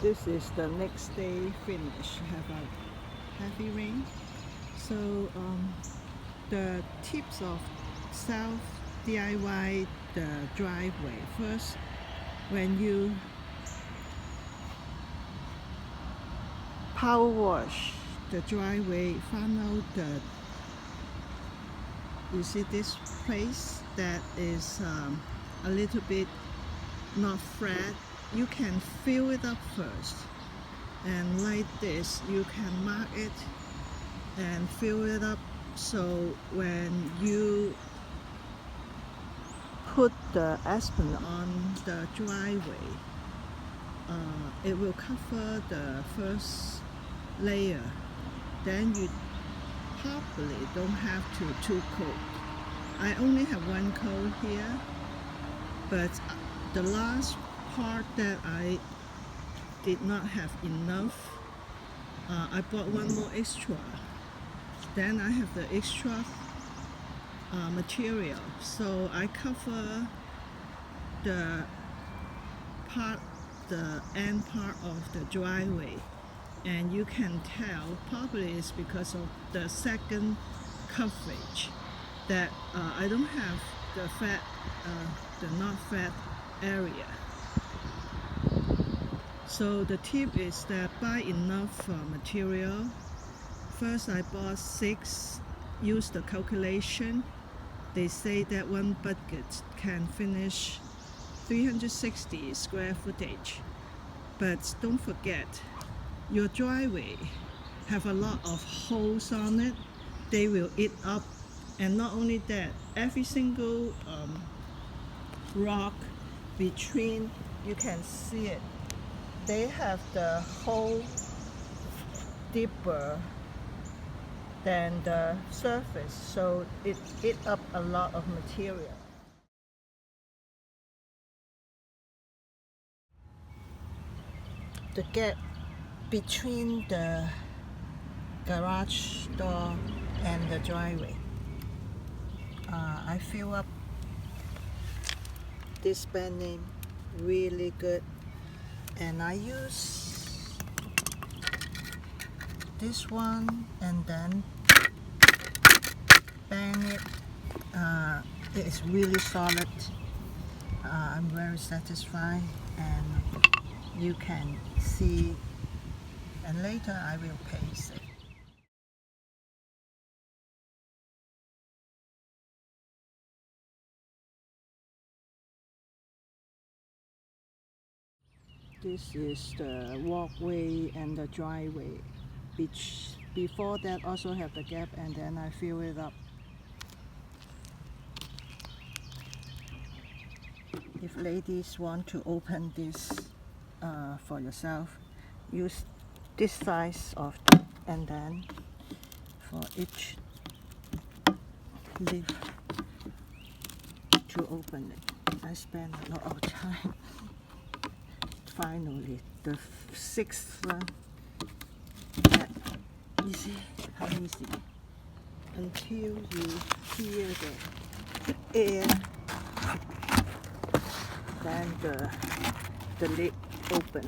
This is the next day finish. Have a heavy rain. So the tips of self DIY the driveway. First, when you power wash the driveway, find out you see this place that is a little bit not flat. You can fill it up first, and like this you can mark it and fill it up, so when you put the asphalt on the driveway, it will cover the first layer. Then you probably don't have to two coat. I only have one coat here, but the last part that I did not have enough, I bought one more extra. Then I have the extra material, so I cover the end part of the driveway, and you can tell probably it's because of the second coverage that I don't have the not flat area. So the tip is that buy enough material. First I bought 6, use the calculation. They say that one bucket can finish 360 square footage. But don't forget, your driveway have a lot of holes on it. They will eat up, and not only that, every single rock between, you can see it, they have the hole deeper than the surface, so it eat up a lot of material. The gap between the garage door and the driveway, I fill up this banding really good, and I use this one and then bang it. It is really solid. I'm very satisfied, and you can see, and later I will paste it. This is the walkway and the driveway. Before that also have the gap, and then I fill it up. If ladies want to open this for yourself, use this size of and then for each leaf to open it. I spend a lot of time. Finally, the 6th one, you see how easy, until you hear the air, then the lid open.